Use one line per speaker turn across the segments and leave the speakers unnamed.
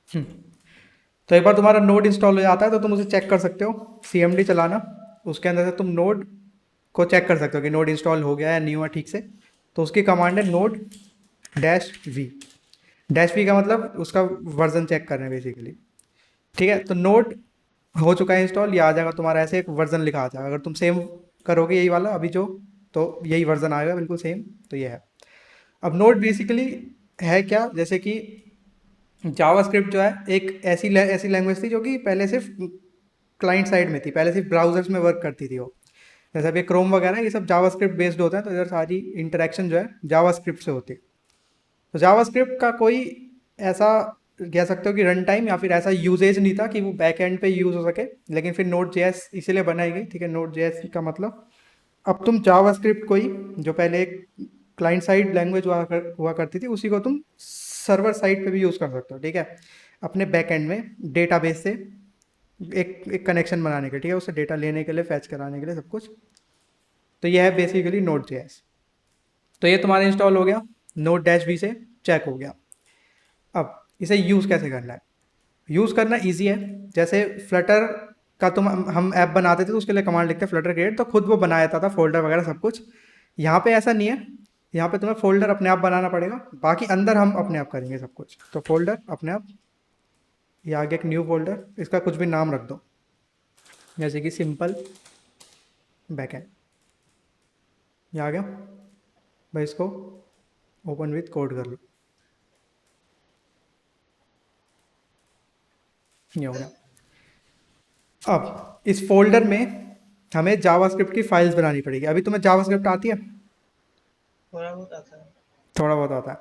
हम्म, तो एक बार तुम्हारा नोड इंस्टॉल हो जाता है तो तुम उसे चेक कर सकते हो, सीएमडी चलाना, उसके अंदर से तुम नोड को चेक कर सकते हो कि नोड इंस्टॉल हो गया है नहीं हुआ ठीक से। तो उसकी कमांड है node dash V. Dash V का मतलब उसका वर्जन चेक करना है बेसिकली। ठीक है, तो नोड हो चुका है इंस्टॉल, ये आ जाएगा तुम्हारा, ऐसे एक वर्जन लिखा आ जाएगा। अगर तुम सेम करोगे यही वाला अभी जो, तो यही वर्जन आएगा बिल्कुल सेम। तो ये है। अब नोड बेसिकली है क्या, जैसे कि जावास्क्रिप्ट जो है एक ऐसी लैंग्वेज थी जो कि पहले सिर्फ क्लाइंट साइड में थी, पहले सिर्फ ब्राउजर्स में वर्क करती थी वो। जैसे अभी क्रोम वगैरह ये सब जावास्क्रिप्ट बेस्ड होते हैं, तो इधर सारी इंटरेक्शन जो है जावास्क्रिप्ट से होती है। तो जावास्क्रिप्ट का कोई ऐसा कह सकते हो कि रन टाइम या फिर ऐसा यूजेज नहीं था कि वो बैक एंड पे यूज हो सके। लेकिन फिर नोड जेएस इसीलिए बनाई गई, ठीक है। नोड जेएस का मतलब अब तुम जावास्क्रिप्ट को ही, जो पहले एक क्लाइंट साइड लैंग्वेज हुआ करती थी, उसी को तुम सर्वर साइड पे भी यूज़ कर सकते हो, ठीक है। अपने बैक एंड में डेटाबेस से एक एक कनेक्शन बनाने के लिए, ठीक है, उससे डेटा लेने के लिए, फैच कराने के लिए, सब कुछ। तो यह है बेसिकली नोड जेएस। तो ये तुम्हारा इंस्टॉल हो गया, नोड डैश बी से चेक हो गया। अब इसे यूज़ कैसे करना है? यूज़ करना ईजी है। जैसे फ्लटर का तुम हम ऐप बनाते थे तो उसके लिए कमांड लिखते हैं फ्लटर क्रिएट, तो खुद वो बना देता था फोल्डर वगैरह सब कुछ। यहाँ पे ऐसा नहीं है, यहाँ पे तुम्हें फोल्डर अपने आप बनाना पड़ेगा, बाकी अंदर हम अपने आप करेंगे सब कुछ। तो फोल्डर अपने आप, ये आगे एक न्यू फोल्डर, इसका कुछ भी नाम रख दो, जैसे कि सिंपल बैकएंड। ये आ गया भाई, इसको ओपन विथ कोड कर लो, ये हो गया। अब इस फोल्डर में हमें जावास्क्रिप्ट की फाइल्स बनानी पड़ेगी। अभी तुम्हें जावास्क्रिप्ट आती है?
थोड़ा बहुत आता है।
थोड़ा बहुत आता है,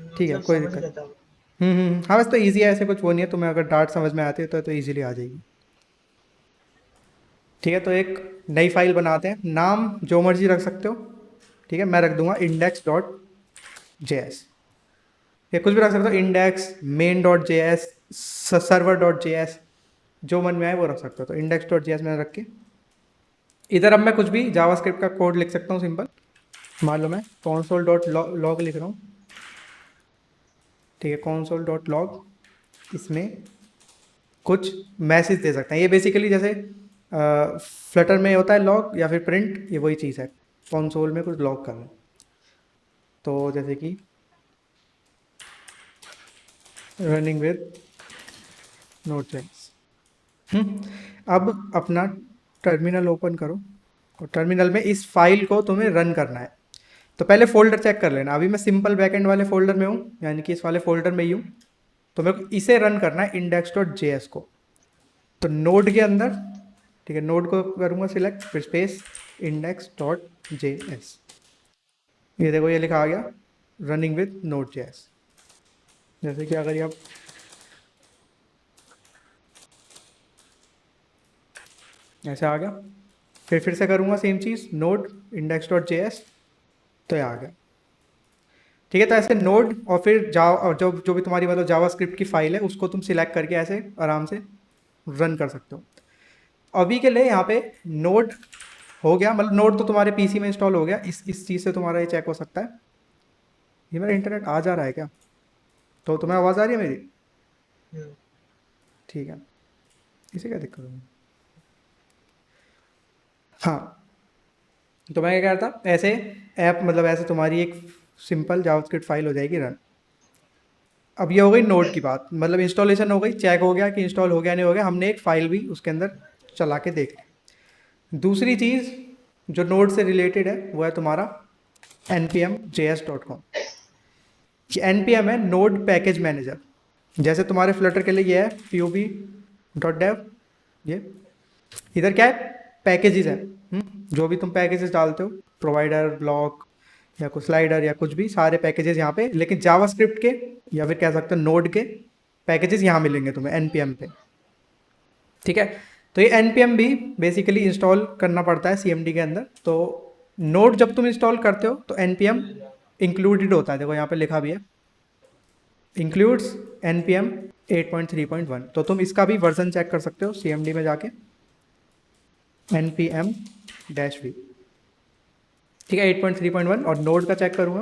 ठीक है,
मतलब
कोई
समझ
दिक्कत।
लेता हूँ।
हाँ बस तो ईजी है, ऐसे कुछ वो नहीं है। तुम्हें अगर डार्ट समझ में आती है तो ईजिली आ जाएगी। ठीक है, तो एक नई फाइल बनाते हैं, नाम जो मर्जी रख सकते हो, ठीक है। मैं रख दूंगा इंडेक्स डॉट जे एस, या कुछ भी रख सकते हो, index main dot J S, server dot J S, जो मन में आए वो रख सकते हो। तो इंडेक्स डॉट जे एस मैंने रख के, इधर अब मैं कुछ भी जावास्क्रिप्ट का कोड लिख सकता हूँ सिंपल। मान लो मैं कॉन्सोल डॉट लॉग लिख रहा हूँ, ठीक है, कॉन्सोल डॉट लॉग। इसमें कुछ मैसेज दे सकते हैं, ये बेसिकली जैसे फ्लटर में होता है लॉग या फिर प्रिंट, ये वही चीज़ है। कंसोल में कुछ लॉग करना है, तो जैसे कि रनिंग विद नोट जेएस। अब अपना टर्मिनल ओपन करो, और टर्मिनल में इस फाइल को तुम्हें रन करना है। तो पहले फोल्डर चेक कर लेना, अभी मैं सिंपल बैकएंड वाले फोल्डर में हूँ, यानी कि इस वाले फोल्डर में ही हूँ। तो मेरे को इसे रन करना है, इंडेक्स डॉट जे एस को। तो नोड के अंदर, ठीक है, नोड को करूँगा सिलेक्ट, फिर space index dot J S. ये देखो ये लिखा आ गया, रनिंग विद नोड जेएस। जैसे कि अगर ये आप ऐसे आ गया, फिर से करूँगा सेम चीज़, node index dot J S, तो ये आ गया। ठीक है, तो ऐसे नोड और फिर जावा, और जो जो भी तुम्हारी मतलब जावास्क्रिप्ट की फाइल है उसको तुम सिलेक्ट करके ऐसे आराम से रन कर सकते हो। अभी के लिए यहाँ पे नोड हो गया, मतलब नोड तो तुम्हारे पीसी में इंस्टॉल हो गया। इस चीज़ से तुम्हारा ये चेक हो सकता है। ये मेरा इंटरनेट आ जा रहा है क्या? तो तुम्हें आवाज़ आ रही है मेरी?
हम्म।
ठीक है, इसे क्या दिक्कत होगी? हाँ, तो मैं क्या कह रहा था, ऐसे ऐप मतलब ऐसे तुम्हारी एक सिंपल जावास्क्रिप्ट फाइल हो जाएगी रन। अब ये हो गई नोड की बात, मतलब इंस्टॉलेशन हो गई, चेक हो गया कि इंस्टॉल हो गया नहीं हो गया, हमने एक फ़ाइल भी उसके अंदर चला के देख ली। दूसरी चीज़ जो नोड से रिलेटेड है वो है तुम्हारा N P M J S dot com. ये एन पी एम है नोड पैकेज मैनेजर। जैसे तुम्हारे फ्लटर के लिए ये है P O B dot dev, ये इधर क्या है, पैकेजेस है। जो भी तुम पैकेजेस डालते हो, प्रोवाइडर, ब्लॉक या कुछ स्लाइडर या कुछ भी, सारे पैकेजेस यहाँ पे, लेकिन जावास्क्रिप्ट के या फिर कह सकते हो नोड के पैकेजेस यहाँ मिलेंगे तुम्हें एनपीएम पे। ठीक है, तो ये एनपीएम भी बेसिकली इंस्टॉल करना पड़ता है सीएमडी के अंदर। तो नोड जब तुम इंस्टॉल करते हो तो एनपीएम इंक्लूडेड होता है, देखो यहाँ पे लिखा भी है, इंक्लूड्स एनपीएम 8.3.1। तो तुम इसका भी वर्जन चेक कर सकते हो सीएमडी में जाके, npm डैश वी, ठीक है, 8.3.1। और नोड का चेक करूँगा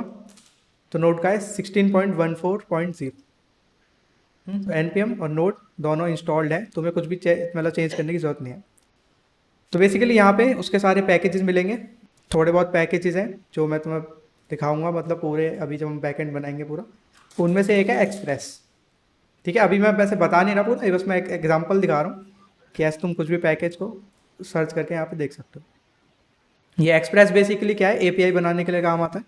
तो नोड का है 16.14.0। तो npm और node दोनों इंस्टॉल्ड है, तुम्हें कुछ भी मतलब चेंज करने की ज़रूरत नहीं है। तो बेसिकली यहाँ पे उसके सारे पैकेजेस मिलेंगे, थोड़े बहुत पैकेजेस हैं जो मैं तुम्हें दिखाऊंगा, मतलब पूरे अभी जब हम बैकएंड बनाएंगे पूरा, उनमें से एक है एक्सप्रेस। ठीक है, अभी मैं वैसे बता नहीं रहा पूरा, ये बस मैं एक एग्जांपल दिखा रहा हूँ कि ऐसे तुम कुछ भी पैकेज को सर्च करके यहाँ पे देख सकते हो। ये एक्सप्रेस बेसिकली क्या है, एपीआई बनाने के लिए काम आता है,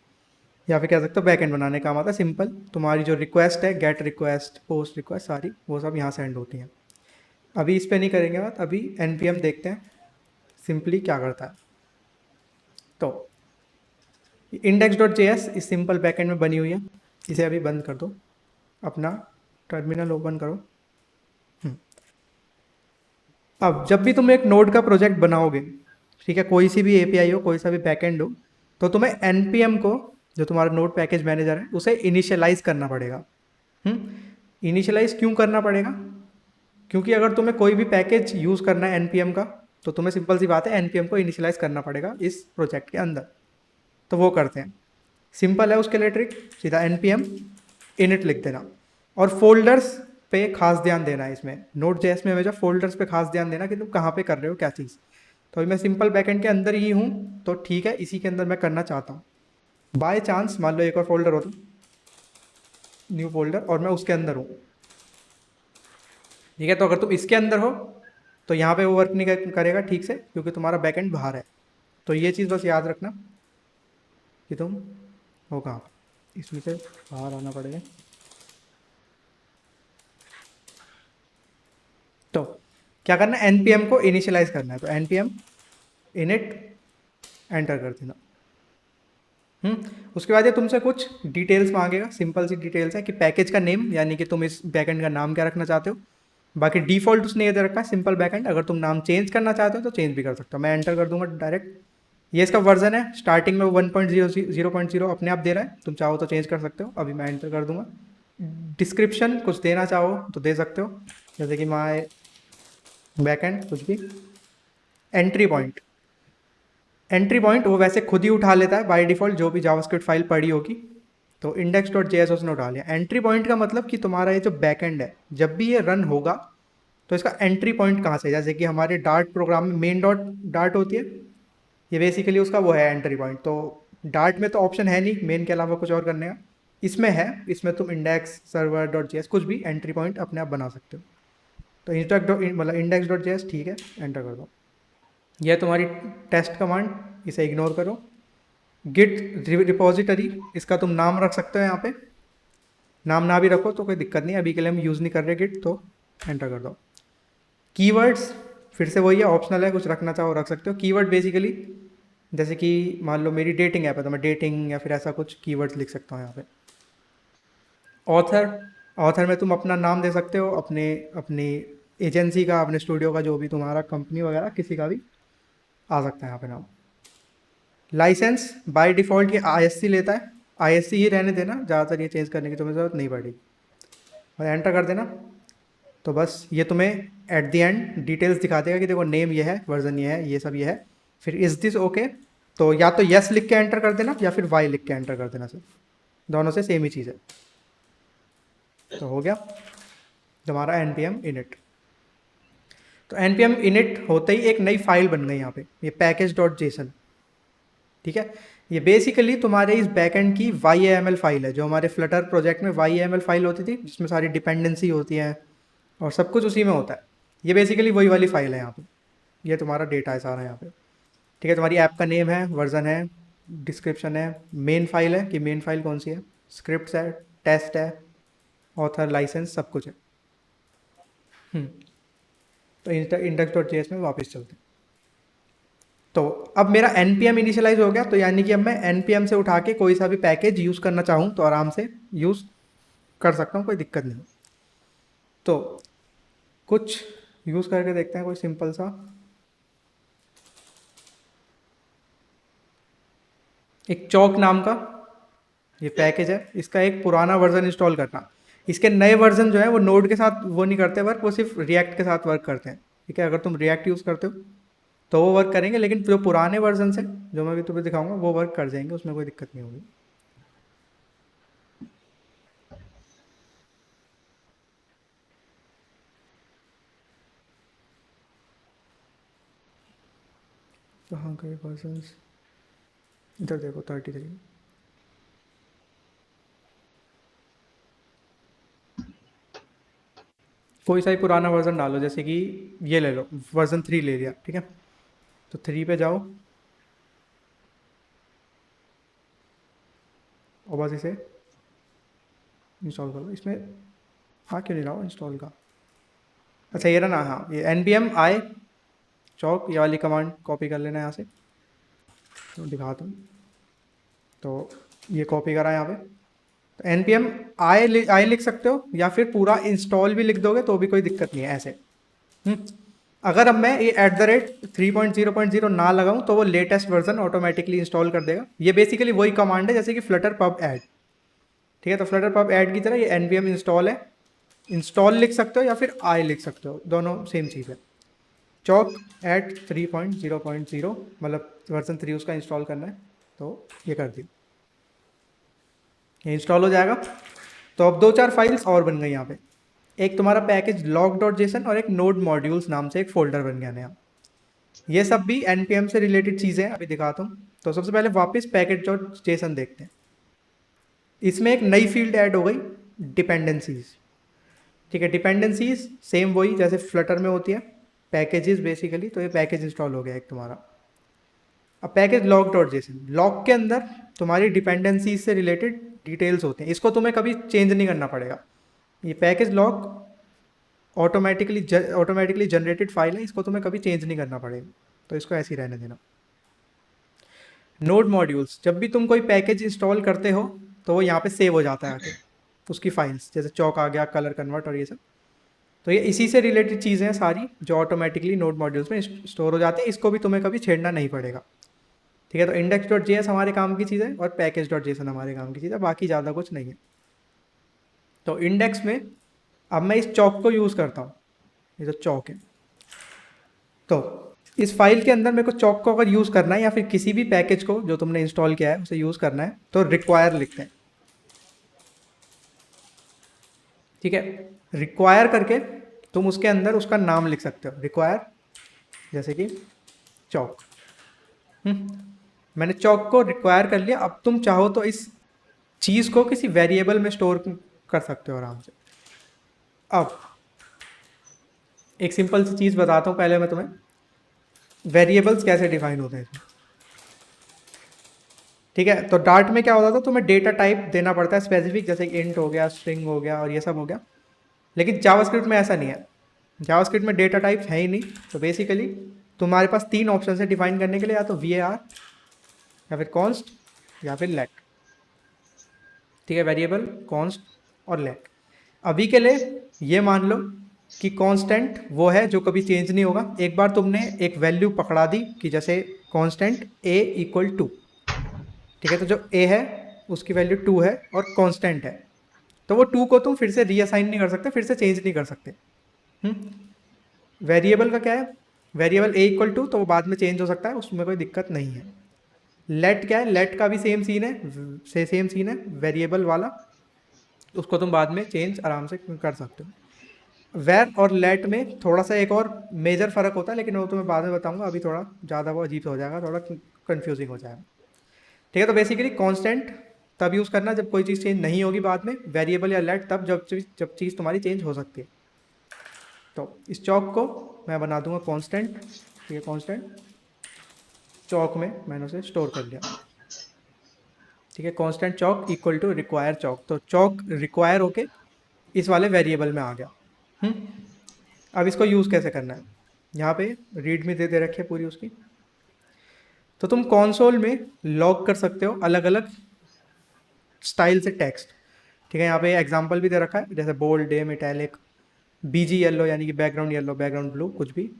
या फिर कह सकते हो बैकएंड बनाने का काम आता है। सिंपल तुम्हारी जो रिक्वेस्ट है, गेट रिक्वेस्ट, पोस्ट रिक्वेस्ट, सारी वो सब यहाँ से एंड होती हैं। अभी इस पर नहीं करेंगे बात, अभी npm देखते हैं सिंपली क्या करता है। तो इंडेक्स डॉट जे एस इस सिंपल बैकएंड में बनी हुई है, इसे अभी बंद कर दो, अपना टर्मिनल ओपन करो। अब जब भी तुम एक नोड का प्रोजेक्ट बनाओगे, ठीक है, कोई सी भी एपीआई हो, कोई सा भी बैकएंड हो, तो तुम्हें npm को, जो तुम्हारा नोड पैकेज मैनेजर है, उसे इनिशियलाइज करना पड़ेगा। इनिशियलाइज क्यों करना पड़ेगा? क्योंकि अगर तुम्हें कोई भी पैकेज यूज़ करना है npm का, तो तुम्हें सिंपल सी बात है npm को इनिशियलाइज करना पड़ेगा इस प्रोजेक्ट के अंदर। तो वो करते हैं, सिंपल है उसके लिए ट्रिक, सीधा npm init लिख देना। और फोल्डर्स पे खास ध्यान देना है इसमें, नोट जेएस में हमेशा फोल्डर्स पे खास ध्यान देना कि तुम कहाँ पे कर रहे हो क्या चीज़। तो अभी मैं सिंपल बैकएंड के अंदर ही हूँ, तो ठीक है, इसी के अंदर मैं करना चाहता हूँ। बाय चांस मान लो एक और फोल्डर होता, न्यू फोल्डर, और मैं उसके अंदर हूँ, ठीक है। तो अगर तुम इसके अंदर हो तो यहाँ पे वो वर्क नहीं करेगा ठीक से, क्योंकि तुम्हारा बैकएंड बाहर है। तो ये चीज़ बस याद रखना कि तुम हो कहाँ पर, इसमें से बाहर आना पड़ेगा। तो क्या करना है, npm को इनिशियलाइज करना है, तो npm init एंटर कर देना। उसके बाद ये तुमसे कुछ डिटेल्स मांगेगा, सिंपल सी डिटेल्स है कि पैकेज का नेम, यानी कि तुम इस बैकएंड का नाम क्या रखना चाहते हो। बाकी डिफ़ॉल्ट उसने ये दे रखा है सिंपल बैकएंड, अगर तुम नाम चेंज करना चाहते हो तो चेंज भी कर सकते हो। मैं एंटर कर दूंगा डायरेक्ट। ये इसका वर्जन है, स्टार्टिंग में 1.0.0 अपने आप दे रहा है, तुम चाहो तो चेंज कर सकते हो। अभी मैं एंटर कर दूंगा। डिस्क्रिप्शन कुछ देना चाहो तो दे सकते हो, जैसे कि माय बैकएंड कुछ भी। एंट्री पॉइंट, एंट्री पॉइंट वो वैसे खुद ही उठा लेता है बाय डिफ़ॉल्ट, जो भी जावास्क्रिप्ट फाइल पड़ी होगी। तो इंडेक्स डॉट जे एस उसने उठा लिया। एंट्री पॉइंट का मतलब कि तुम्हारा ये जो बैकएंड है, जब भी ये रन होगा तो इसका एंट्री पॉइंट कहाँ से, जैसे कि हमारे डार्ट प्रोग्राम में मेन डॉट डार्ट होती है, ये बेसिकली उसका वो है एंट्री पॉइंट। तो डार्ट में तो ऑप्शन है नहीं मेन के अलावा कुछ और करने का, इसमें है, इसमें तुम index server dot J S कुछ भी एंट्री पॉइंट अपने आप बना सकते हो। तो मतलब इंडेक्स डॉट जे एस, ठीक है, एंटर कर दो। यह तुम्हारी टेस्ट कमांड, इसे इग्नोर करो। गिट रिपोजिटरी, इसका तुम नाम रख सकते हो यहाँ पे, नाम ना भी रखो तो कोई दिक्कत नहीं, अभी के लिए हम यूज़ नहीं कर रहे गिट, तो एंटर कर दो। कीवर्ड्स फिर से वही है, ऑप्शनल है, कुछ रखना चाहो रख सकते हो। कीवर्ड बेसिकली जैसे कि मान लो मेरी डेटिंग ऐप है तो मैं डेटिंग या फिर ऐसा कुछ कीवर्ड्स लिख सकता हूँ यहाँ पे। ऑथर, ऑथर में तुम अपना नाम दे सकते हो, अपने अपनी एजेंसी का, अपने स्टूडियो का, जो भी तुम्हारा कंपनी वगैरह किसी का भी आ सकता है यहाँ पे नाम। लाइसेंस बाय डिफ़ॉल्ट ये आईएससी लेता है, आईएससी ही रहने देना, ज़्यादातर ये चेंज करने की तुम्हें ज़रूरत नहीं पड़ेगी। और एंटर कर देना। तो बस ये तुम्हें एट द एंड डिटेल्स दिखा देगा कि देखो नेम ये है, वर्जन ये है, ये सब ये है। फिर इज़ दिस ओके, तो या तो यस लिख के एंटर कर देना या फिर वाई लिख के एंटर कर देना, सर दोनों से सेम ही चीज़ है। तो हो गया तुम्हारा npm init। तो npm init होते ही एक नई फाइल बन गई यहाँ पे, ये पैकेज डॉट जेसन, ठीक है। ये बेसिकली तुम्हारे इस बैकएंड की YAML फाइल है, जो हमारे फ्लटर प्रोजेक्ट में YAML फाइल होती थी, जिसमें सारी डिपेंडेंसी होती है और सब कुछ उसी में होता है। ये बेसिकली वही वाली फाइल है यहाँ पे, ये तुम्हारा डेटा है सारा यहाँ पे, ठीक है। तुम्हारी ऐप का नेम है, वर्जन है, डिस्क्रिप्शन है, मेन फाइल है कि मेन फाइल कौन सी है, स्क्रिप्ट है, टेस्ट है, ऑथर, लाइसेंस, सब कुछ है। तो इंडेक्स डॉट जेएस में वापस चलते हैं। तो अब मेरा npm इनिशियलाइज हो गया, तो यानी कि अब मैं npm से उठा के कोई सा भी पैकेज यूज़ करना चाहूँ तो आराम से यूज़ कर सकता हूँ, कोई दिक्कत नहीं। तो कुछ यूज़ करके देखते हैं, कोई सिंपल सा एक चौक नाम का ये पैकेज है, इसका एक पुराना वर्जन इंस्टॉल करना। इसके नए वर्जन जो है वो नोड के साथ वो नहीं करते वर्क, वो सिर्फ रिएक्ट के साथ वर्क करते हैं, ठीक है। अगर तुम रिएक्ट यूज़ करते हो तो वो वर्क करेंगे, लेकिन जो पुराने वर्जन से जो मैं भी तुम्हें दिखाऊंगा वो वर्क कर जाएंगे, उसमें कोई दिक्कत नहीं होगी। कहाँ गए वर्जन्स, इधर देखो 33। कोई सा ही पुराना वर्जन डालो, जैसे कि ये ले लो, वर्जन 3 ले लिया, ठीक है। तो 3 पे जाओ और बस इसे इंस्टॉल करो। इसमें हाँ क्यों नहीं रहा इंस्टॉल का, अच्छा ये रहा ना, हाँ ये npm i चौक, ये वाली कमांड कॉपी कर लेना यहाँ से, तो दिखाता हूँ। तो ये कॉपी करा यहाँ पे, तो npm i लिख सकते हो या फिर पूरा इंस्टॉल भी लिख दोगे तो भी कोई दिक्कत नहीं है ऐसे। हम्म। अगर अब मैं ये @3.0.0 ना लगाऊं तो वो लेटेस्ट वर्जन ऑटोमेटिकली इंस्टॉल कर देगा। ये बेसिकली वही कमांड है जैसे कि फ्लटर पब ऐड, ठीक है। तो फ्लटर पब ऐड की तरह ये npm इंस्टॉल है, इंस्टॉल लिख सकते हो या फिर आई लिख सकते हो, दोनों सेम चीज़ है। चौक @3.0.0 मतलब वर्जन 3 उसका इंस्टॉल करना है, तो ये कर दिया, ये इंस्टॉल हो जाएगा। तो अब 2-4 फाइल्स और बन गई यहाँ पे। एक तुम्हारा पैकेज log.json और एक node modules नाम से एक फोल्डर बन गया नया। ये सब भी npm से रिलेटेड चीज़ें हैं, अभी दिखाता हूँ। तो सबसे पहले वापस पैकेज.json देखते हैं। इसमें एक नई फील्ड ऐड हो गई, डिपेंडेंसीज, ठीक है। डिपेंडेंसीज सेम वही जैसे फ्लटर में होती है, पैकेजेस बेसिकली। तो ये पैकेज इंस्टॉल हो गया एक तुम्हारा। अब पैकेज log.json, लॉग के अंदर तुम्हारी डिपेंडेंसीज से रिलेटेड डिटेल्स होते हैं, इसको तुम्हें कभी चेंज नहीं करना पड़ेगा। ये package log automatically generated file है, इसको तुम्हें कभी चेंज नहीं करना पड़ेगा, तो इसको ऐसे ही रहने देना। नोड मॉड्यूल्स, जब भी तुम कोई पैकेज इंस्टॉल करते हो तो वो यहाँ पे सेव हो जाता है आके, उसकी फाइल्स, जैसे चौक आ गया, कलर कन्वर्ट और ये सब। तो ये इसी से रिलेटेड चीज़ें हैं सारी, जो ऑटोमेटिकली नोड मॉड्यूल्स में स्टोर हो जाती है, इसको भी तुम्हें कभी छेड़ना नहीं पड़ेगा, ठीक है। तो index.js हमारे काम की चीज़ है और package.json हमारे काम की चीज़ है, बाकी ज़्यादा कुछ नहीं है। तो इंडेक्स में अब मैं इस चौक को यूज़ करता हूँ, ये जो चौक है। तो इस फाइल के अंदर मेरे को चौक को अगर यूज़ करना है या फिर किसी भी पैकेज को जो तुमने इंस्टॉल किया है उसे यूज़ करना है, तो रिक्वायर लिखते हैं, ठीक है। रिक्वायर करके तुम उसके अंदर उसका नाम लिख सकते हो, रिक्वायर जैसे कि चौक। मैंने चौक को रिक्वायर कर लिया। अब तुम चाहो तो इस चीज़ को किसी वेरिएबल में स्टोर कर सकते हो आराम से। अब एक सिंपल सी चीज़ बताता हूँ पहले मैं तुम्हें, वेरिएबल्स कैसे डिफाइन होते हैं इसमें, ठीक है। तो डार्ट में क्या होता था, तुम्हें डेटा टाइप देना पड़ता है स्पेसिफिक, जैसे इंट हो गया, स्ट्रिंग हो गया और ये सब हो गया। लेकिन जावास्क्रिप्ट में ऐसा नहीं है, जावास्क्रिप्ट में डेटा टाइप है ही नहीं। तो बेसिकली तुम्हारे पास 3 ऑप्शन है डिफाइन करने के लिए, या तो var या फिर कॉन्स्ट या फिर लेट, ठीक है। वेरिएबल, कॉन्स्ट और लेट। अभी के लिए ये मान लो कि कांस्टेंट वो है जो कभी चेंज नहीं होगा। एक बार तुमने एक वैल्यू पकड़ा दी कि जैसे कांस्टेंट a = 2, ठीक है। तो जो a है उसकी वैल्यू 2 है और कांस्टेंट है, तो वो 2 को तुम फिर से रीअसाइन नहीं कर सकते, फिर से चेंज नहीं कर सकते। वेरिएबल का क्या है, वेरिएबल a = 2 तो वो बाद में चेंज हो सकता है, उसमें कोई दिक्कत नहीं है। लेट क्या है, लेट का भी सेम सीन है, सेम सीन है वेरिएबल वाला, उसको तुम बाद में चेंज आराम से कर सकते हो। वैर और लेट में थोड़ा सा एक और मेजर फ़र्क होता है, लेकिन वो तो मैं बाद में बताऊंगा, अभी थोड़ा ज़्यादा वो अजीब हो जाएगा, थोड़ा कंफ्यूजिंग हो जाएगा, ठीक है। तो बेसिकली कांस्टेंट तब यूज़ करना जब कोई चीज़ चेंज नहीं होगी बाद में, वेरिएबल या लेट तब जब चीज़ तुम्हारी चेंज हो सकती है। तो इस चौक को मैं बना दूंगा कांस्टेंट, ठीक है। कांस्टेंट चौक में मैंने उसे स्टोर कर लिया, ठीक है। कांस्टेंट चौक = रिक्वायर चौक, तो चौक रिक्वायर होके इस वाले वेरिएबल में आ गया। अब इसको यूज़ कैसे करना है, यहाँ पे रीड में दे रखी है पूरी उसकी। तो तुम कंसोल में लॉग कर सकते हो अलग अलग स्टाइल से टेक्स्ट, ठीक है। यहाँ पे एग्जांपल भी दे रखा है, जैसे बोल्ड, डे, मेटैलिक, बीजी येलो यानी कि बैकग्राउंड येलो, बैकग्राउंड ब्लू, कुछ भी।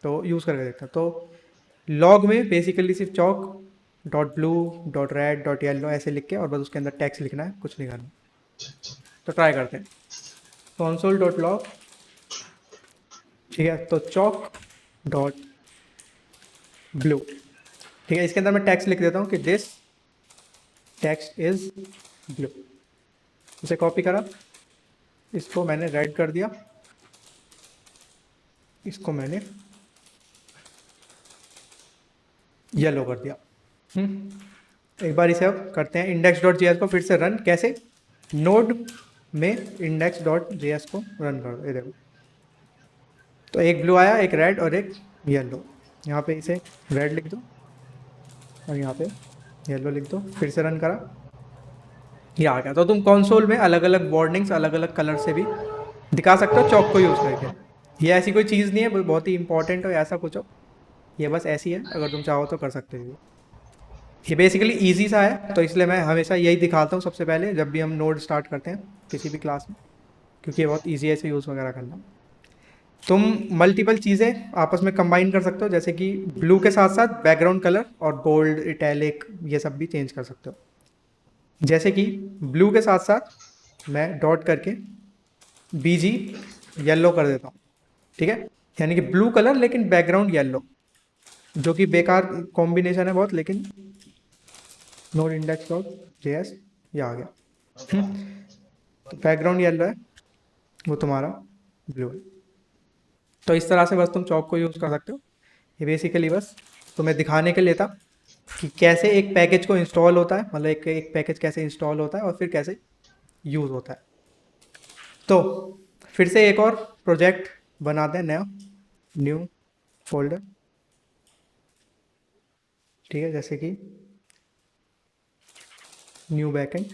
तो यूज़ करके देखता, तो लॉग में बेसिकली सिर्फ चौक .ब्लू .रेड .येलो ऐसे लिख के और बस उसके अंदर टेक्स्ट लिखना है, कुछ नहीं करना। तो ट्राई करते हैं, console.log, ठीक है। तो चौक .ब्लू, ठीक है। इसके अंदर मैं टेक्स्ट लिख देता हूँ कि दिस टेक्स्ट इज ब्लू। इसे कॉपी करा, इसको मैंने रेड कर दिया, इसको मैंने येलो कर दिया। एक बार इसे अब करते हैं, इंडेक्स डॉट जे को फिर से रन कैसे, नोड में इंडेक्स डॉट जे को रन कर दो, ये देखो। तो एक ब्लू आया, एक रेड और एक येलो। यहाँ पे इसे रेड लिख दो और यहाँ पे येलो लिख दो, फिर से रन करा, ये आ गया। तो तुम कंसोल में अलग अलग वार्निंग्स अलग अलग कलर से भी दिखा सकते हो चौक को यूज़ करके। ये ऐसी कोई चीज़ नहीं है बहुत ही इंपॉर्टेंट हो या ऐसा कुछ हो, ये बस ऐसी है, अगर तुम चाहो तो कर सकते हो। ये बेसिकली इजी सा है, तो इसलिए मैं हमेशा यही दिखाता हूँ सबसे पहले जब भी हम नोड स्टार्ट करते हैं किसी भी क्लास में, क्योंकि ये बहुत ईजी है इसे यूज़ वगैरह करना। तुम मल्टीपल चीज़ें आपस में कंबाइन कर सकते हो, जैसे कि ब्लू के साथ साथ बैकग्राउंड कलर और बोल्ड इटैलिक ये सब भी चेंज कर सकते हो। जैसे कि ब्लू के साथ साथ मैं डॉट करके बीजी येलो कर देता हूँ, ठीक है, यानी कि ब्लू कलर लेकिन बैकग्राउंड येलो, जो कि बेकार कॉम्बिनेशन है बहुत, लेकिन नोड इंडेक्स डॉट जेएस ये आ गया। तो बैकग्राउंड येलो है, वो तुम्हारा ब्लू है। तो इस तरह से बस तुम चौक को यूज़ कर सकते हो। ये बेसिकली बस तुम्हें दिखाने के लिए था कि कैसे एक पैकेज को इंस्टॉल होता है, मतलब एक पैकेज कैसे इंस्टॉल होता है और फिर कैसे यूज़ होता है। तो फिर से एक और प्रोजेक्ट बनाते हैं, नया न्यू फोल्डर, ठीक है, जैसे कि new backend,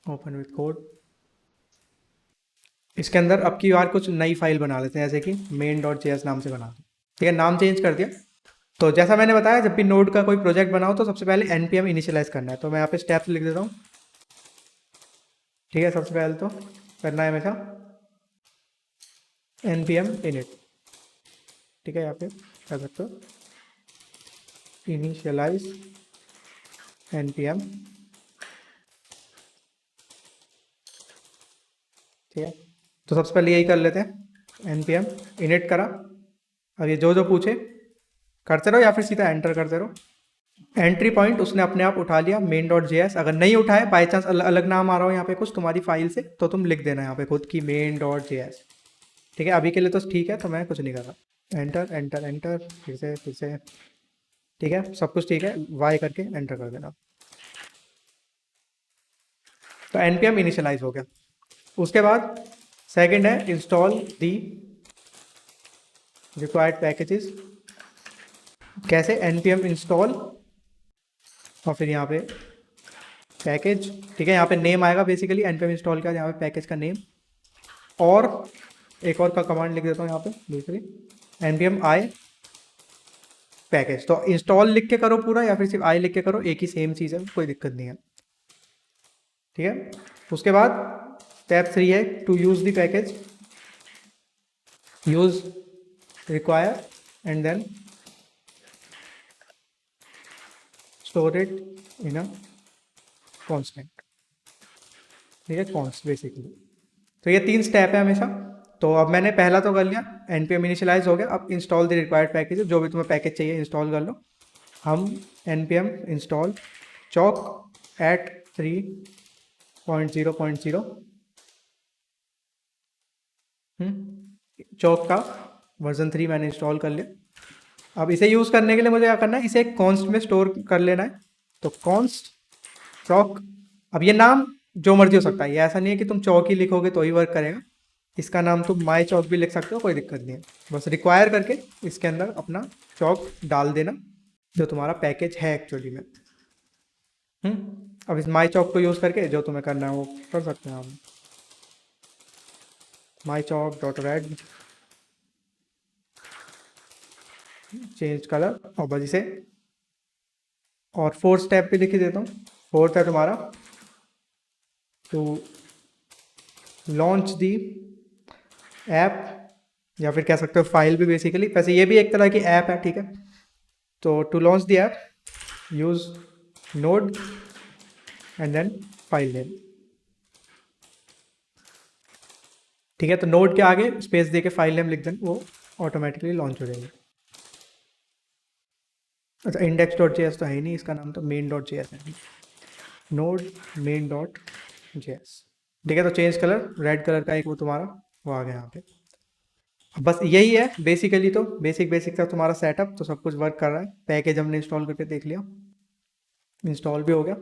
open with code. इसके अंदर अब की बार कुछ नई फाइल बना लेते हैं, जैसे कि मेन डॉट जे नाम से बनाते हैं, ठीक है, नाम चेंज कर दिया। तो जैसा मैंने बताया, जब भी नोड का कोई प्रोजेक्ट बनाओ तो सबसे पहले npm इनिशियलाइज करना है। तो मैं यहाँ पे स्टेप्स लिख देता हूँ, ठीक है। सबसे पहले तो करना है हमेशा npm init, ठीक है, यहाँ पे कर सकते हो इनिशियलाइज npm, ठीक है। तो सबसे पहले यही कर लेते हैं, npm init करा। अब ये जो जो पूछे करते रहो या फिर सीधा एंटर करते रहो। एंट्री पॉइंट उसने अपने आप उठा लिया मेन डॉट जे, अगर नहीं उठाए बाई चांस अलग नाम आ रहा हो यहाँ पे कुछ तुम्हारी फाइल से, तो तुम लिख देना यहाँ पे खुद की मेन डॉट जे, ठीक है। अभी के लिए तो ठीक है, तो मैं कुछ नहीं कर रहा। एंटर एंटर एंटर, फिर से, ठीक है, सब कुछ ठीक है, वाई करके एंटर कर देना। तो npm इनिशियलाइज हो गया। उसके बाद सेकंड है इंस्टॉल दी रिक्वायर्ड पैकेजेस। कैसे, npm इंस्टॉल और फिर यहाँ पे पैकेज, ठीक है, यहाँ पे नेम आएगा बेसिकली npm इंस्टॉल का, यहाँ पे पैकेज का नेम, और एक और का कमांड लिख देता हूँ यहाँ पे दूसरी, npm i पैकेज। तो इंस्टॉल लिख के करो पूरा या फिर सिर्फ आई लिख के करो, एक ही सेम चीज़ है, कोई दिक्कत नहीं है, ठीक है। उसके बाद स्टेप 3 है to use the package, use require and then store it in a constant, ठीक है, कॉन्स्ट बेसिकली। तो ये 3 स्टेप है हमेशा। तो अब मैंने पहला तो कर लिया, npm इनिशियलाइज हो गया। अब इंस्टॉल द रिक्वायर्ड पैकेज, जो भी तुम्हें पैकेज चाहिए इंस्टॉल कर लो। हम npm इंस्टॉल चौक एट 3.0.0, चौक का वर्जन 3 मैंने इंस्टॉल कर लिया। अब इसे यूज़ करने के लिए मुझे क्या करना है, इसे एक कॉन्स्ट में स्टोर कर लेना है। तो कॉन्स्ट चौक, अब ये नाम जो मर्जी हो सकता है, ये ऐसा नहीं है कि तुम चौक ही लिखोगे तो ही वर्क करेगा। इसका नाम तुम माई चौक भी लिख सकते हो, कोई दिक्कत नहीं है। बस रिक्वायर करके इसके अंदर अपना चौक डाल देना, जो तुम्हारा पैकेज है एक्चुअली में। अब इस माई चौक को यूज़ करके जो तुम्हें करना है वो कर सकते हैं हम। माई चौक डॉट रेड, चेंज कलर, और बस इसे, और फोर्थ स्टेप भी लिख ही देता हूँ। फोर्थ है तुम्हारा टू लॉन्च दी ऐप, या फिर कह सकते हो फाइल भी बेसिकली, वैसे ये भी एक तरह की ऐप है, ठीक है। तो to launch the app use node and then file name, ठीक है। तो नोड के आगे स्पेस दे के फाइल नेम लिख देना, वो ऑटोमेटिकली लॉन्च हो जाएगी। अच्छा, इंडेक्स डॉट जे तो है ही नहीं, इसका नाम तो मेन डॉट जे है, नोड मेन डॉट जे, ठीक है। तो चेंज कलर, रेड कलर का एक वो तुम्हारा वो आ गया यहाँ पे। बस यही है बेसिकली, तो बेसिक था तुम्हारा सेटअप, तो सब कुछ वर्क कर रहा है। पैकेज हमने इंस्टॉल करके देख लिया, इंस्टॉल भी हो गया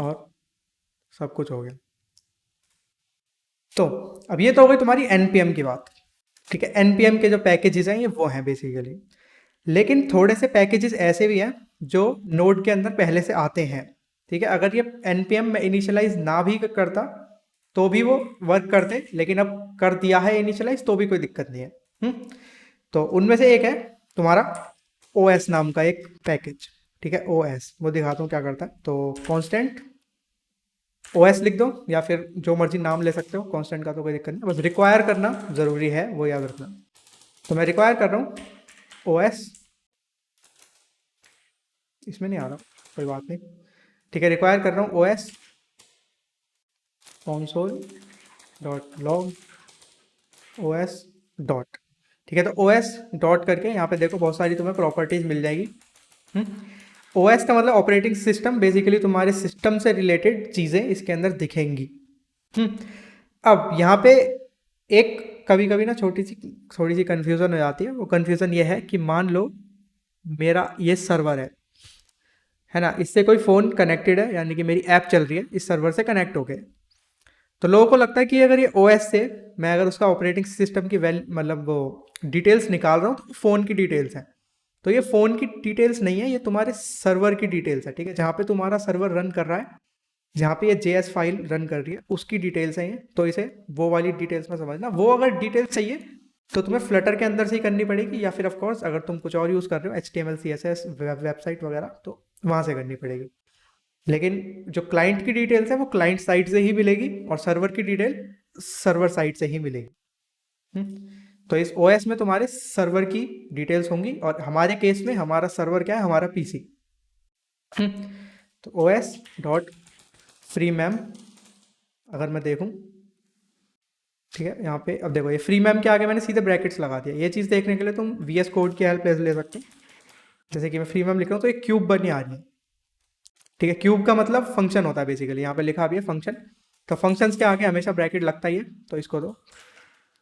और सब कुछ हो गया। तो अब ये तो हो गई तुम्हारी एनपीएम की बात। ठीक है, एनपीएम के जो पैकेजेस हैं ये वो हैं बेसिकली। लेकिन थोड़े से पैकेजेस ऐसे भी हैं जो नोड के अंदर पहले से आते हैं। ठीक है, अगर ये एनपीएम में इनिशियलाइज ना भी करता तो भी वो वर्क करते, लेकिन अब कर दिया है इनिशियलाइज तो भी कोई दिक्कत नहीं है। तो उनमें से एक है तुम्हारा ओएस नाम का एक पैकेज। ठीक है, ओएस वो दिखाता हूँ क्या करता है। तो कांस्टेंट ओएस लिख दो या फिर जो मर्जी नाम ले सकते हो, कांस्टेंट का तो कोई दिक्कत नहीं, बस रिक्वायर करना ज़रूरी है, वो याद रखना। तो मैं रिक्वायर कर रहा हूँ ओएस, इसमें नहीं आ रहा, कोई बात नहीं। ठीक है, रिक्वायर कर रहा हूँ OS console dot log OS dot. ठीक है, तो ओएस डॉट करके यहाँ पे देखो बहुत सारी तुम्हें प्रॉपर्टीज मिल जाएगी। ओएस का मतलब ऑपरेटिंग सिस्टम, बेसिकली तुम्हारे सिस्टम से रिलेटेड चीज़ें इसके अंदर दिखेंगी। अब यहाँ पे एक कभी कभी ना थोड़ी सी कन्फ्यूज़न हो जाती है। वो कन्फ्यूज़न ये है कि मान लो मेरा ये सर्वर है ना, इससे कोई फ़ोन कनेक्टेड है, यानी कि मेरी ऐप चल रही है इस सर्वर से कनेक्ट होके। तो लोगों को लगता है कि अगर ये ओएस से मैं अगर उसका ऑपरेटिंग सिस्टम की मतलब वो डिटेल्स निकाल रहा हूँ तो फ़ोन की डिटेल्स हैं। तो ये फ़ोन की डिटेल्स नहीं है, ये तुम्हारे सर्वर की डिटेल्स है। ठीक है, जहाँ पे तुम्हारा सर्वर रन कर रहा है, जहाँ पे ये JS फाइल रन कर रही है उसकी डिटेल्स हैं ये। तो इसे वो वाली डिटेल्स में समझना। वो अगर डिटेल्स चाहिए तो तुम्हें फ्लटर के अंदर से ही करनी पड़ेगी, या फिर ऑफकोर्स अगर तुम कुछ और यूज़ कर रहे हो HTML CSS वेबसाइट वगैरह तो वहाँ से करनी पड़ेगी। लेकिन जो क्लाइंट की डिटेल्स है वो क्लाइंट साइड से ही मिलेगी और सर्वर की डिटेल सर्वर साइड से ही मिलेगी। तो इस ओएस में तुम्हारे सर्वर की डिटेल्स होंगी, और हमारे केस में हमारा सर्वर क्या है, हमारा पीसी। तो ओएस डॉट फ्री मैम अगर मैं देखूं, ठीक है, यहाँ पे अब देखो ये फ्री मैम के आगे मैंने सीधे ब्रैकेट्स लगा दिया। ये चीज़ देखने के लिए तुम VS कोड की हेल्प ले सकते हो। जैसे कि मैं फ्री मैम लिख रहा हूँ तो एक क्यूब बनी आ रही है। ठीक है, क्यूब का मतलब फंक्शन होता है बेसिकली, यहाँ पे लिखा भी है फंक्शन। तो फंक्शंस के आगे हमेशा ब्रैकेट लगता ही है, तो इसको तो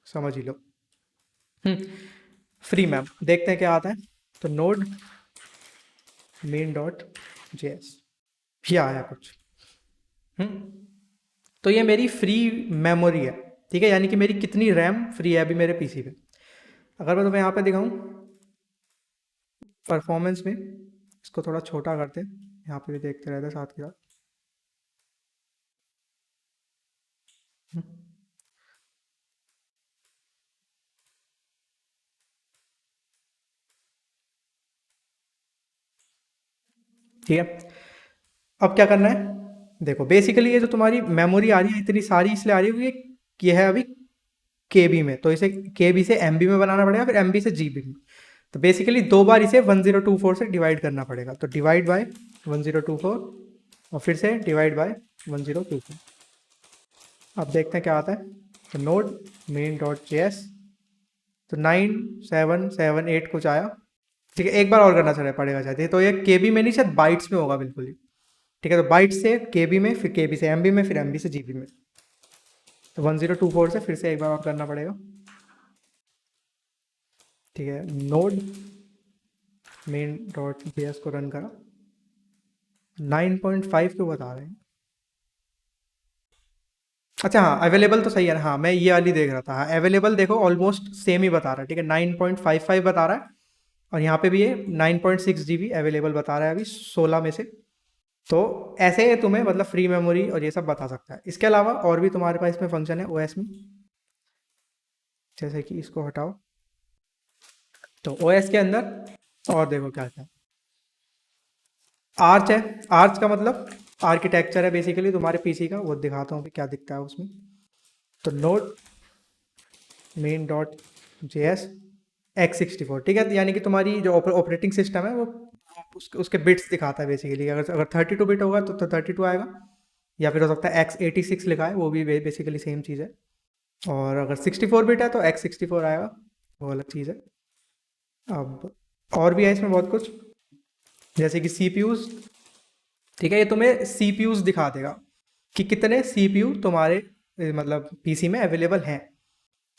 समझ ही लो। फ्री मैम देखते हैं क्या आता है। तो नोड मेन डॉट JS ये आया कुछ। तो ये मेरी फ्री मेमोरी है। ठीक है, यानी कि मेरी कितनी रैम फ्री है अभी मेरे पीसी पे। अगर मैं तुम्हें यहाँ पे दिखाऊं परफॉर्मेंस में, इसको थोड़ा छोटा करते हैं, यहाँ पे भी देखते रहते हैं साथ के साथ। ठीक है, अब क्या करना है, देखो बेसिकली ये जो तुम्हारी मेमोरी आ रही है इतनी सारी इसलिए आ रही है क्योंकि ये है अभी KB में, तो इसे KB से MB में बनाना पड़ेगा, फिर MB से GB में। तो बेसिकली दो बार इसे 1024 से डिवाइड करना पड़ेगा। तो डिवाइड बाय 1024 और फिर से डिवाइड बाय 1024। अब देखते हैं क्या आता है। तो नोड मेन डॉट JS, तो 9778 कुछ आया। ठीक है, एक बार और करना पड़ेगा शायद, तो ये KB में नहीं शायद बाइट्स में होगा बिल्कुल ही। ठीक है, तो बाइट्स से KB में, फिर KB से MB में, फिर MB से GB में। तो 1024 से फिर से एक बार और करना पड़ेगा। ठीक है, नोड मेन डॉट JS को रन करा, 9.5 क्यों बता रहे हैं। अच्छा हाँ, अवेलेबल तो सही है ना, हाँ मैं ये वाली देख रहा था। हाँ अवेलेबल देखो ऑलमोस्ट सेम ही बता रहा है। ठीक है, 9.55 बता रहा है, और यहाँ पे भी ये 9.6 GB अवेलेबल बता रहा है अभी 16 में से। तो ऐसे तुम्हें मतलब फ्री मेमोरी और ये सब बता सकता है। इसके अलावा और भी तुम्हारे पास इसमें फंक्शन है OS में, जैसे कि इसको हटाओ। तो OS के अंदर और देखो क्या क्या आर्च है। आर्च का मतलब आर्किटेक्चर है बेसिकली तुम्हारे पीसी का, वो दिखाता हूँ कि क्या दिखता है उसमें। तो node main dot JS x64। ठीक है, यानी कि तुम्हारी जो ऑपरेटिंग सिस्टम है वो उसके बिट्स दिखाता है बेसिकली। अगर 32 बिट होगा तो 32 आएगा, या फिर हो सकता है x86 लिखा है, वो भी बेसिकली सेम चीज़ है। और अगर 64 बिट है तो x64 आएगा, वो अलग चीज़ है। अब और भी है इसमें बहुत कुछ, जैसे कि CPUs। ठीक है, ये तुम्हें CPUs दिखा देगा कि कितने CPU तुम्हारे मतलब PC में अवेलेबल हैं।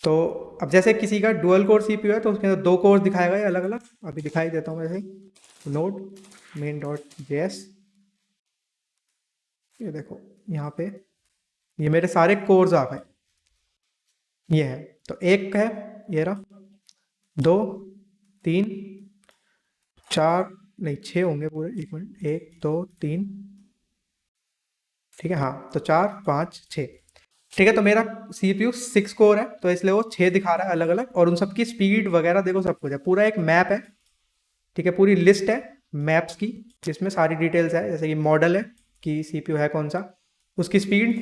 तो अब जैसे किसी का डुअल कोर सीपीयू है तो उसके अंदर 2 कोर्स दिखाएगा ये अलग अलग, अभी दिखाई देता हूँ वैसे ही। नोड मेन डॉट जेएस, ये देखो यहाँ पे ये मेरे सारे कोर्स आ गए, ये है। तो एक है, ये रहा, 2, 3, 4, नहीं 6 होंगे पूरे, एक मिनट, 1 2 3, ठीक है, हाँ, तो 4 5 6, ठीक है। तो मेरा सीपीयू 6 कोर है तो इसलिए वो 6 दिखा रहा है अलग अलग, और उन सबकी स्पीड वगैरह देखो, सब कुछ है, पूरा एक मैप है, ठीक है, पूरी लिस्ट है मैप्स की, जिसमें सारी डिटेल्स है, जैसे कि मॉडल है कि सीपीयू है कौन सा, उसकी स्पीड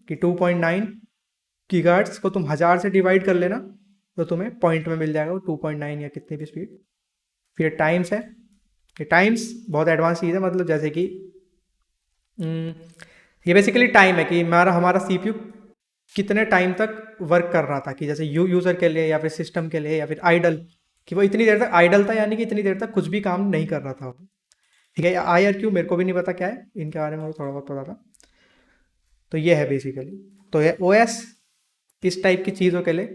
कि 2.9 गीगाहर्ट्ज को तुम 1000 से डिवाइड कर लेना तो तुम्हें पॉइंट में मिल जाएगा वो 2.9 या कितनी भी स्पीड। फिर टाइम्स है, ये टाइम्स बहुत एडवांस चीज़ है, मतलब जैसे कि हम्म, ये बेसिकली टाइम है कि हमारा हमारा सीपीयू कितने टाइम तक वर्क कर रहा था, कि जैसे यूज़र के लिए या फिर सिस्टम के लिए या फिर आइडल, कि वो इतनी देर तक आइडल था, यानी कि इतनी देर तक कुछ भी काम नहीं कर रहा था, ठीक है। आई आर क्यू मेरे को भी नहीं पता क्या है, इनके बारे में मुझे थोड़ा बहुत पता था। तो ये है बेसिकली, तो ये ओ एस इस टाइप की चीज़ों के लिए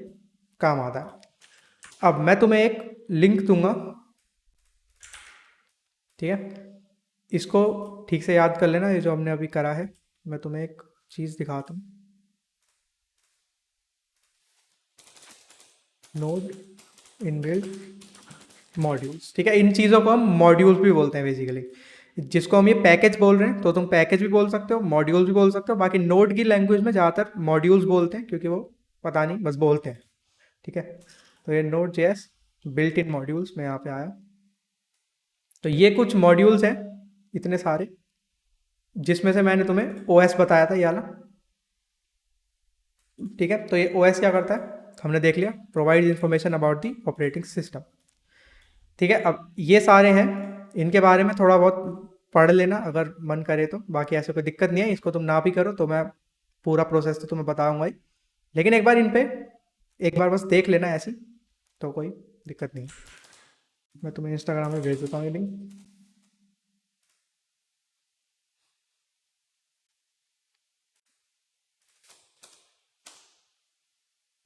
काम आता है। अब मैं तुम्हें एक लिंक दूंगा, ठीक है, इसको ठीक से याद कर लेना, ये जो हमने अभी करा है। मैं तुम्हें एक चीज़ दिखाता हूँ, नोड इनबिल्ट मॉड्यूल्स, ठीक है। इन चीज़ों को हम मॉड्यूल्स भी बोलते हैं बेसिकली, जिसको हम ये पैकेज बोल रहे हैं, तो तुम पैकेज भी बोल सकते हो, मॉड्यूल्स भी बोल सकते हो। बाकी नोड की लैंग्वेज में ज़्यादातर मॉड्यूल्स बोलते हैं, क्योंकि वो पता नहीं बस बोलते हैं, ठीक है। तो ये node JS built in modules में यहाँ पे आया, तो ये कुछ मॉड्यूल्स हैं इतने सारे, जिसमें से मैंने तुम्हें ओएस बताया था ये वाला, ठीक है। तो ये ओएस क्या करता है हमने देख लिया, provide information about the operating system, ठीक है। अब ये सारे हैं, इनके बारे में थोड़ा बहुत पढ़ लेना अगर मन करे तो, बाकी ऐसे कोई दिक्कत नहीं है, इसको तुम ना भी करो तो मैं पूरा प्रोसेस तो तुम्हें बताऊंगा ही, लेकिन एक बार इन पे एक बार बस देख लेना ऐसी, तो कोई दिक्कत नहीं। मैं तुम्हें इंस्टाग्राम में भेज देता हूँ ये लिंक,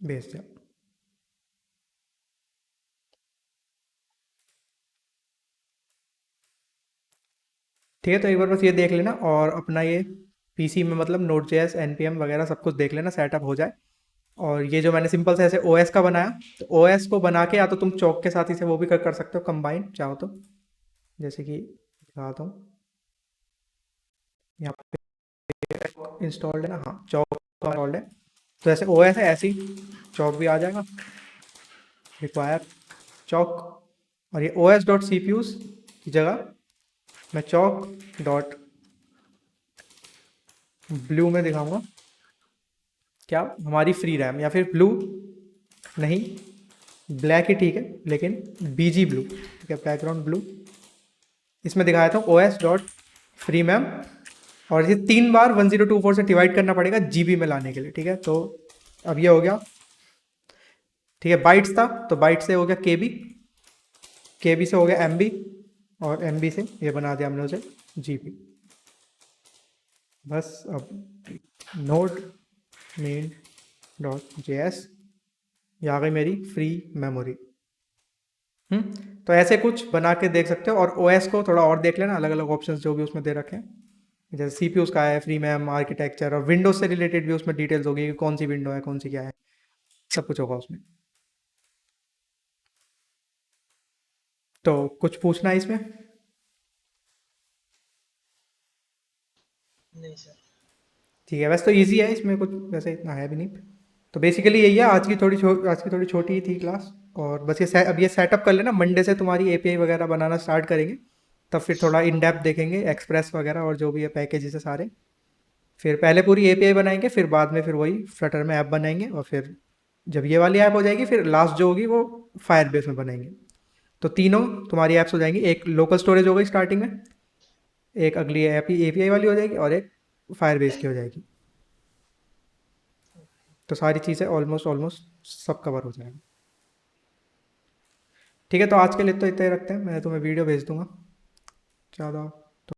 भेज दिया, ठीक है। तो एक बार बस ये देख लेना, और अपना ये पीसी में मतलब नोट जेएस एनपीएम वगैरह सब कुछ देख लेना, सेटअप हो जाए। और ये जो मैंने सिंपल से ऐसे ओएस का बनाया, तो ओएस को बना के या तो तुम चौक के साथ ही से वो भी कर सकते हो कंबाइन चाहो तो, जैसे कि दिखाता हूँ, यहाँ पे इंस्टॉल्ड है ना, हाँ चौक इंस्टॉल्ड है, तो ऐसे ओएस है ऐसे ही चौक भी आ जाएगा, रिक्वायर चौक। और ये OS dot CPUs की जगह मैं चौक डॉट ब्लू में दिखाऊंगा, क्या हमारी फ्री रैम, या फिर ब्लू नहीं, ब्लैक ही ठीक है, लेकिन बीजी ब्लू, ठीक है, बैकग्राउंड ब्लू, इसमें दिखाया था O S dot free mem. और ये 3 बार 1024 से डिवाइड करना पड़ेगा जीबी में लाने के लिए, ठीक है। तो अब ये हो गया, ठीक है, बाइट्स था तो बाइट से हो गया केबी, केबी से हो गया एमबी, और एमबी से ये बना दिया हमने उसे जीबी। बस अब node main dot J S, ये आ गई मेरी फ्री मेमोरी। तो ऐसे कुछ बना के देख सकते हो, और ओएस को थोड़ा और देख लेना, अलग अलग ऑप्शंस जो भी उसमें दे रखे हैं, जैसे सीपीयूज का है, फ्री मैम आर्किटेक्चर, और विंडोज से रिलेटेड भी उसमें डिटेल्स होगी कि कौन सी विंडो है कौन सी क्या है, सब कुछ होगा उसमें। तो कुछ पूछना है इसमें?
नहीं सर।
ठीक है, वैसे तो ईजी है, इसमें कुछ वैसे इतना है भी नहीं। तो बेसिकली यही है, आज की थोड़ी छोटी ही थी क्लास, और बस ये अब ये सेटअप कर लेना, मंडे से तुम्हारी एपीआई वगैरह बनाना स्टार्ट करेंगे, तब फिर थोड़ा इन डेप्थ देखेंगे एक्सप्रेस वगैरह और जो भी है पैकेजेस है सारे। फिर पहले पूरी एपीआई बनाएंगे, फिर बाद में फिर वही फ्लटर में ऐप बनाएंगे, और फिर जब ये वाली ऐप हो जाएगी फिर लास्ट जो होगी वो फायर बेस में बनाएंगे। तो तीनों तुम्हारी ऐप्स हो जाएंगी, एक लोकल स्टोरेज हो गई स्टार्टिंग में, एक अगली ऐप एपीआई वाली हो जाएगी, और एक फायर बेस की हो जाएगी। तो सारी चीज़ें ऑलमोस्ट ऑलमोस्ट सब कवर हो जाएगा, ठीक है। तो आज के लिए तो इतना ही रखते हैं, मैं तुम्हें वीडियो भेज दूंगा ज़्यादा